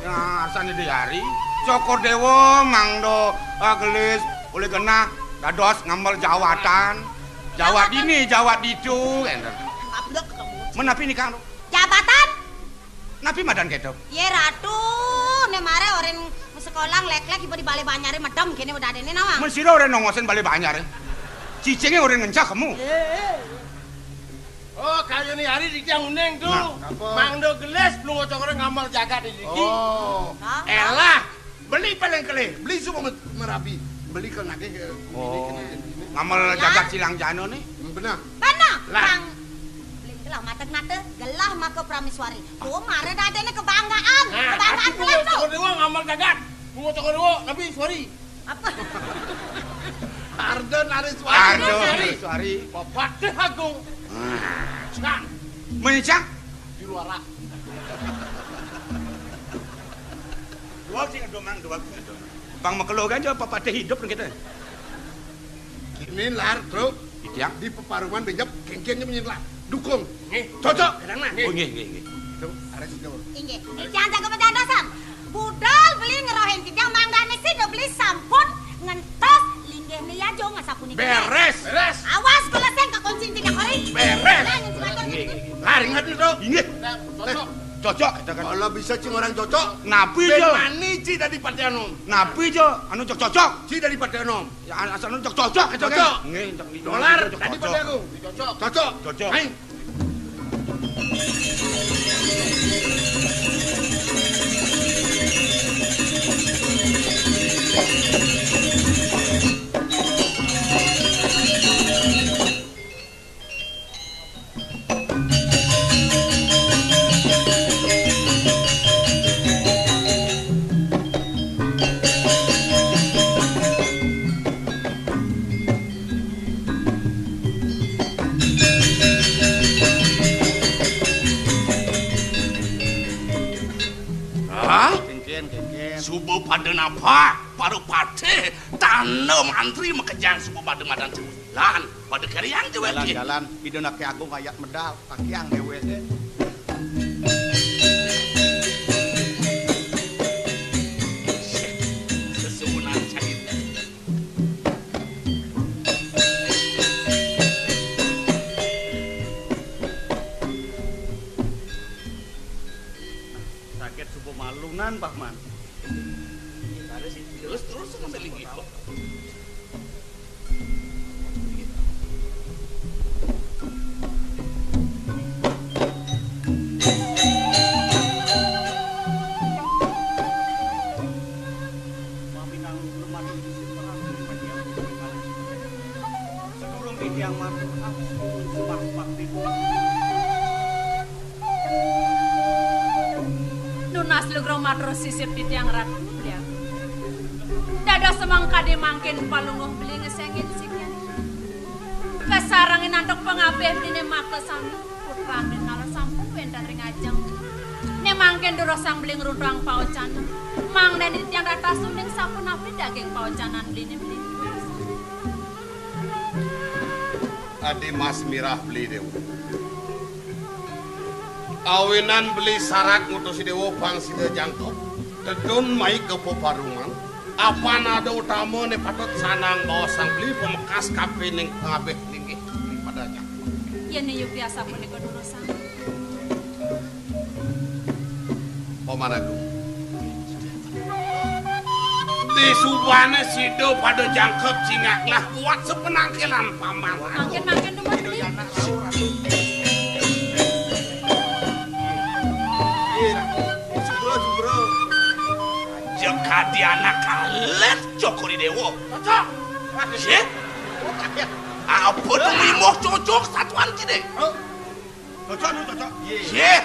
yang arsane diari. Cokor dewa mangdo gelis oleh kena dados ngambil jawatan. Jawat ini, jawat itu. Kablok ketemu. Menapi nikah lu. Jabatan? Napi madan keto. Ye ratu, ne mare orang sekolah lek-lek ibu di balai banyare medem kene udah ada ini nawang. Men sira ora nongosen bali banyar. Cicenge ora ngencak kamu. Oh, kayu nih hari di tiang uneng tuh. Nah, apa? Mangdo geles belum ngocok orang ngamal jaga di sini. Oh, Hah? elah. Beli paling kele. Beli semua merapi. Beli ke nake ke Oh. Ngamal jagat silang jano nih. Benar. Mana? Lah. Bang. Beli gelah matek-nate, gelah maka prameswari. Tuh mare dah ada kebanggaan. Kebanggaan gelah tuh. Ngocok dewa ngamal jagat. Ngocok dewa, tapi sorry. Apa? Ardo naris wari. Aduh, suari. Bapak deh agung. Cak Mencak. di luar lah. Dua sing domang dua. Bang makelo kan jo papa teh hidup kita. Ini lar truk Itiang. di peparuman benjap kengkengnya menyelah. Dukung. Nih, Cocok. Kadang nah. Oh nggih nggih nggih. Tuh, ares jauh. Inggih. Jangan jaga pendandasan. Budal beli ngerohen tiang manggane sih udah beli sampun ngentos linggih nih ya jo ngasapuni. Beres. beres. Awas kalau saya ke kunci tiga hari. Beres. Nggih nggih. Lar ingat itu. Inggih. Nah, cocok. Cocok kita kan. Kalau bisa cing orang cocok. Napi Ben jo. mani ci dari Patianom. Napi jo anu cocok. Ci dari Patianom. Ya asal anu cocok kita kan. Cocok. Nggih, cocok di Dolar cocok, tadi cocok. pada aku. Cocok. Cocok. Cocok. Ayo. Kengken kengken. Subuh pada napa paru pate tanam antri makejang semua pada madan sebulan pada kariang dewe jalan-jalan idona Ki Agung ayat medal kakiang dewe teh sesuunan cait sakit subuh malunan Pakman terus sampai lagi Nunas lugro matros sisip di tiang rat beliau. Dada semangka di mangkin palunguh beli ngesengin sikian. Kesarangin antok pengabeh beli maka sami putrang di nala sampun wendan ring ajeng. Ne mangkin durosang beli ngerundang paucan. Mang neni tiang rata sunding sampun api daging paucanan beli beli. Adi Mas Mirah beli dewa awinan beli sarak ngutusi dewa pangsida jangkau dedun mai ke poparungan apa nada utama ne patut sanang bawa sang beli pemekas kape ning pengabeh linggih pada jangkau ya ne yuk biasa pun nego durosan Pomanagung di subane sido pada jangkep cingaklah kuat sepenangkilan paman makin dumat beli jeka di anak kalet cokori dewo cocok sih apa tuh limoh cocok satuan cide cocok sih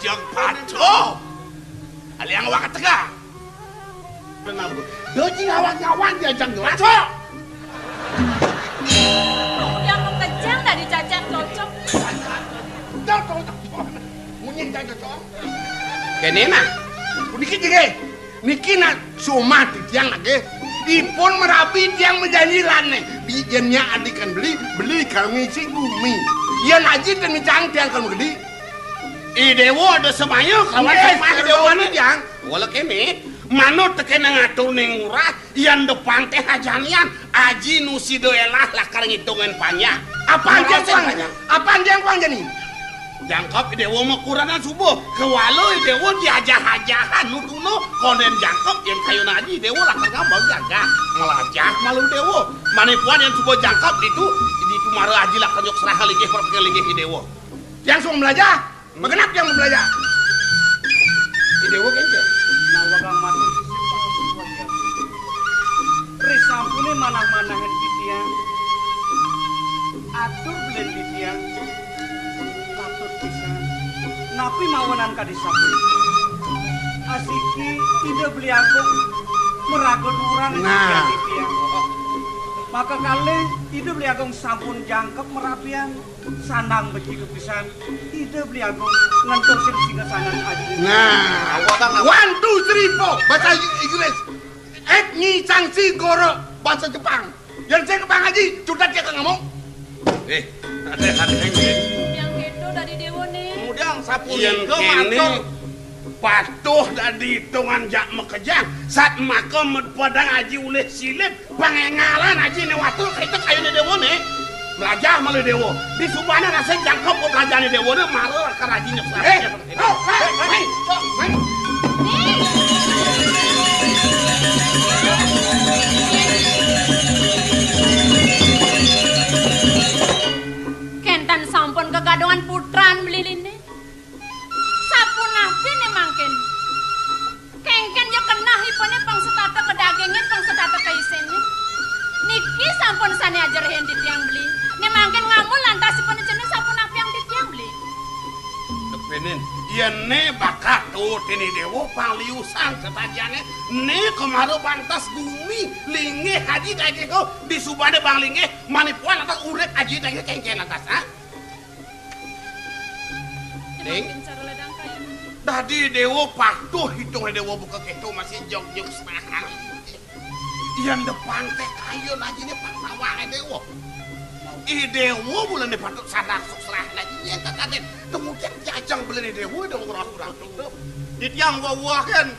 jeng pato aliang wakat tegak benar bu doji ngawan-ngawan diajang cocok yang mengejang dari cacat cocok cocok munyin cocok kene na niki jege niki na cuma tiang lagi dipun merapi tiang menjanjilan nih bijennya adikan beli kalau ngisi bumi yan aji dan ngecang tiang kalau gede idewo ada semaya kawan saya idewo nih tiang wala kene manut teken ngatur ning murah yan depan teh hajanian aji nusido elah lakar ngitungan panya apa anjang nih jangkap idewo mah kuranan subuh kewalo idewo diajah-ajahan nuduno konden jangkap yang kayu naji idewo lakar ngambang jaga ngelajah malu idewo manipuan yang subuh jangkap itu mara aji lakar nyok serah ligih perpikir ligih idewo yang semua belajar bagenap yang belajar idewo kengke nawagang matu risampune manah-manahan titiang atur belen titiang katut pisan napi mawanan kadisampun asiki tidak beli aku meragot urang titiang maka kali tidak beli agung sampun jangkep merapian sandang beci kepisan tidak beli agung ngentur singa sangan aja nah 1, 2, 3, 4 bahasa Inggris etni sangsi goro bahasa Jepang yang saya kepang haji sudah dia ngomong ada yang gitu dari dewa nih kemudian sapu ke mantor patuh dari hitungan jak mekejang saat maka padang aji ulih silip pangengalan aji ne watu kita kayu ne dewo ne belajar malu dewo di subana rasa jangkep belajar ne dewo ne malu akar aji nyeplah kentan sampun kegadongan putran belilin nih sapun napi nih mangkin kengken ya kena hipone pang setata ke dagingnya pang setata ke isennya niki sampun sani ajar yang di tiang beli nih mangkin ngamul lantas hipone jenis sapun napi yang di tiang beli depenin iya ne bakat tuh tini dewo pangliusan ketajane ne kemaru bantas bumi linge haji kayak gitu di subane bang linge manipuan atas urek aji kayak kengken atas ha Ding, Tadi dewa patuh hitungnya dewa buka keto masih jog-jog senahan. Yang depan teh kayu lagi nih pantawanya dewa. Dewa bulan patut sadar susah lagi ya kakaden. Kemudian jajang beli dewa dong kurang-kurang tuh. Di tiang gua kan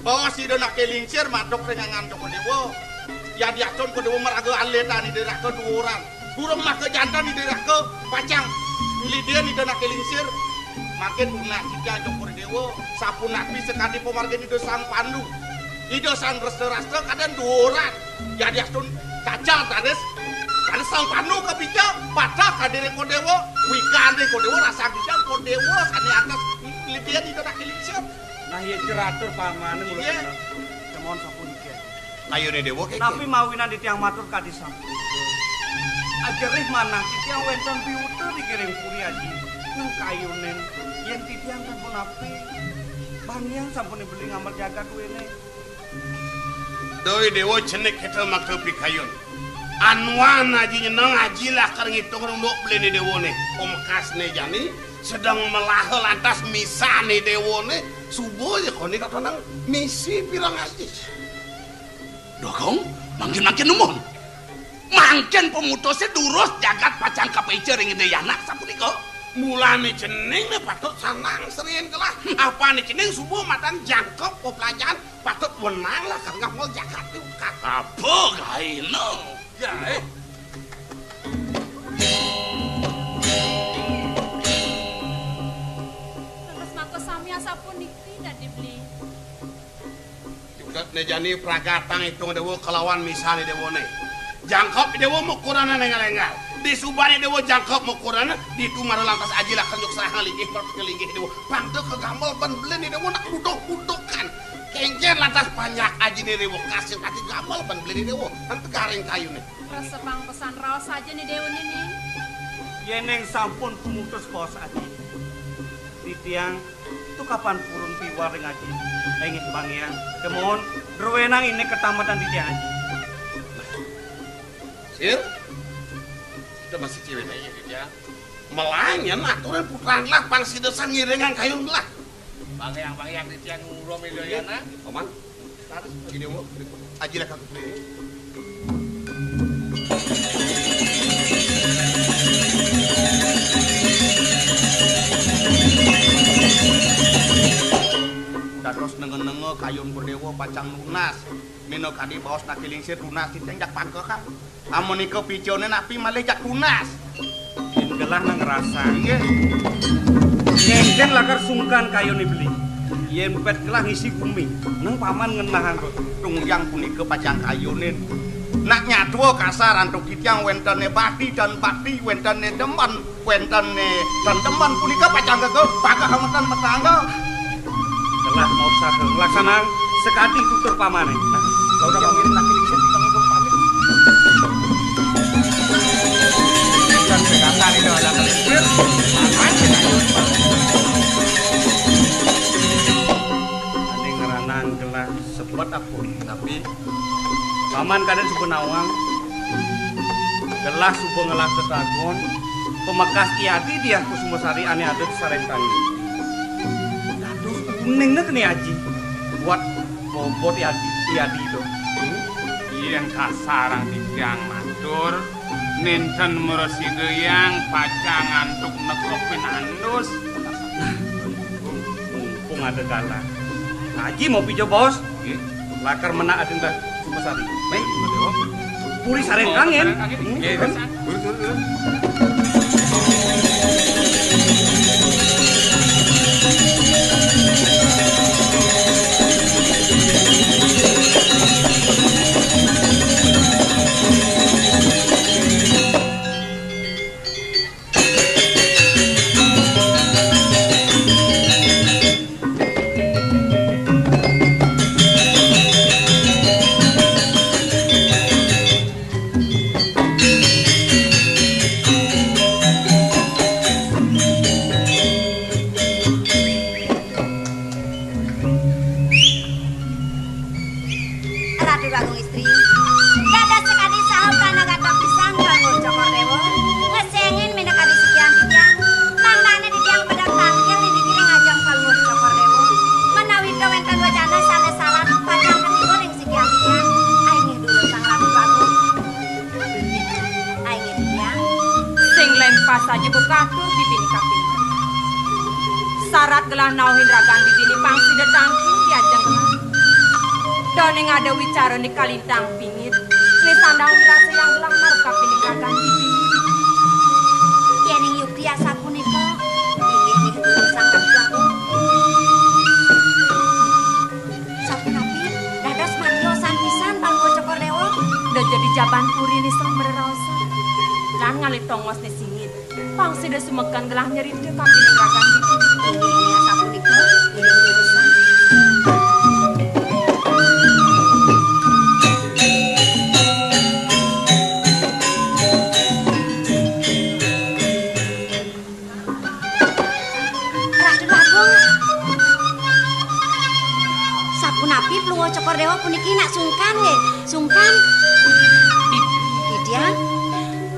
bahwa si dona kelincir madok dengan ngandok ke dewa. Ya diacon ke dewa meraga aleta di daerah ke dua orang. Burung mah ke jantan di daerah ke pacang. Lidia di dona kelincir. Makin punah jika jokor dewa. Sapu nabi sekali pemarga di dosang pandu. Di dosang resta-resta kadang dua orang. Ya diacon kacau tades. Karena sang pandu kepijak. Patah kadere ko dewa. Wikande ko dewa rasa bijak ko dewa. Sani atas Lidia di dona kelincir. Nah iya ceratur paman mulai. Mohon sapun iki. Ayo nih dewa keke. Tapi mawinan di tiang matur kadisam. Ajarih mana di tiang wenten piuter dikirim puri aji. Nang kayunen yen di tiang sampun api. Baniang sampun beli ngamar jagat wene. Doi dewa jenek kita makto pikayun. Anwan aji nyeneng aji lah kar ngitung runduk beli ni dewa nih. Omkas nih jani sedang melahel lantas misa nih dewa nih. Subuh ya kau nih kata nang misi pirang aji. Dokong, makin numun. Makin pemutusnya durus jagat pacang kapece ring ide yana sapunika. Mulane jeneng ne patut sanang serien kelah. Apa nih jeneng subuh matan jangkep pelajaran patut wenang lah karena mau jagat itu kata apa gaino. Ya Terus mako samia sapuniki dah dibeli. Nejani pragatang itu dewa kelawan misalnya dewa nih jangkop dewa mukurana nengal-nengal di subane dewa jangkop mukurana di tumar lantas aji lah kenjuk serah linggih perkelinggih dewa pantu kegambel ban beli dewa nak budok-budokan kengken lantas banyak aji nih dewa kasih kaki gambel ban beli dewa nanti garing kayu nih Rasa pang pesan raos saja nih dewan ini. Yeneng sampun pemutus pos aji. Di tiang itu kapan purun piwar ngaji. Ingin bang ya. Kemohon berwenang ini ketamatan di tiang aji. Sir, kita masih cewek aja ya. Melanyan aturan putaran lah pangsi desan ngiringan kayu lah. Bang yang di tiang ngurau miliana. Oman, tarik begini mau. Aji lah kakak beli. Terus nenge-nenge kayun berdewa pacang lunas. Mino kadi baos nak kilingsir lunas ditenjak pangke kan. Amun iko picone napi malih jak lunas. Yen gelah nang ngerasa. Iya. Ngengken lakar sungkan kayun beli. Yen pet gelah ngisi bumi. Nang paman ngenahan kok. Tungjang punika pacang kayunin. Nak nyadwa kasar antuk kitiang wentene bakti dan bakti wentene deman wentene dan deman punika pacang gegel pakah hametan petangga. Gelah mau sakeng laksanang sekati tutur pamane. Nah, kalau udah panggil laki lingsin kita ngomong pamit. Dan sekatan itu ada kelipir. Apaan sih kayun? Ane ngeranang gelah sebut aku. Tapi paman kadang subuh nawang. Gelah subuh ngelah setagon. Pemekas kiati dia Kusumosari ane ada di Sarengkangi. Kuning nak nih aji buat bobot iadi itu. Yang kasarang di tiang matur ninten meresi geyang pacang antuk nekopin andus. Mumpung ada gala. Aji mau pijo bos. Lakar menak ada dah Kusumosari. Baik, puri Sarengkangen. ngatur bibini kaping. Syarat gelah nauhin ragan bibini pangsi detangking diajeng gelah. Doning ada wicara ni kalintang pingit. Ni sandang wirasa yang gelah markap ini ragan bibini. Yening yuk biasa punika. Inggih nih urusan kabeh. Sapunapi dados mariosan pisan Palungguh Cokordewo. Udah jadi jaban puri ni sang berrosa. Lan ngalit tongos ni singit. Pangsi de sumekan gelah nyerit de kaping ragan bibini. Inggih nih sapunika iring urusan. Sapunapi Palungguh Cokordewo puniki nak sungkan nggih. Sungkan. Didiang.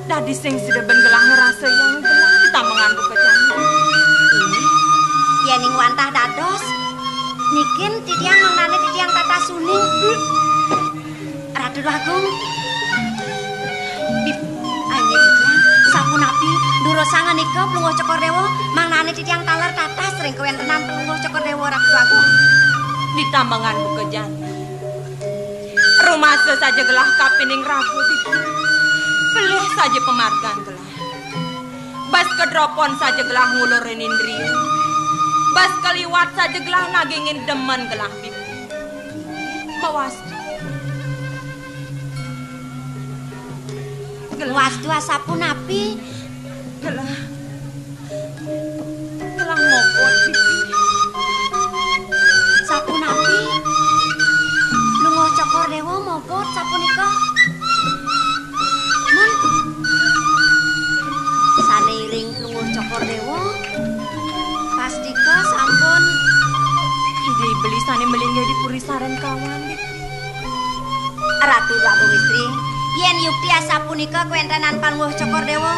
Dadi sing sudah ben gelah ngerasa yang gelah ditambangan bekejan. Ini yening wantah dados. Nikin didiang mangnane didiang tata suning. Ratu Agung. Bib ayo didiang sapunapi durosangan nika Palungguh Cokordewo mangnane didiang taler tata sering kewentenan Palungguh Cokordewo Ratu Agung. Ditambangan bekejan. Rumah saja gelah kapining ragu bibini. Pelih saja pemargan gelah. Bas kedropon saja gelah ngulurin indriya. Bas keliwat saja gelah nagingin demen gelah bibini. Mawas. Gelas dua sapunapi. Gelah mogot bibini. Sapunapi Palungguh Cokordewo mogot sapunika. Men saneiring Palungguh Cokordewo pastika sampun ide beli sane melingga di puri saran kawan. Ratu Agung istri yen yukti sapunika kuwentenan Palungguh Cokordewo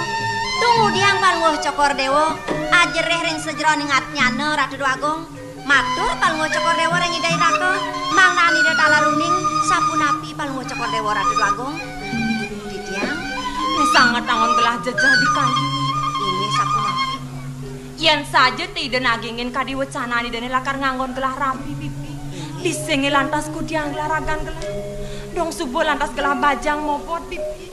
tunggu diang Palungguh Cokordewo ajereh ring sejroning atnyane Ratu Agung. Matur Palungguh Cokordewo ring idai raka mangnani detalaruning sapunapi Palungguh Cokordewo Ratu Agung. Didiang Ini sangat angon gelah jejah di kayu. ini sapunapi. Yen saja tidak nagingin kadiwecanani dan lakar nganggon gelah rapi pipi. Disengi lantas kudiang gelah ragan gelah. Dong subuh lantas gelah bajang mopot pipi.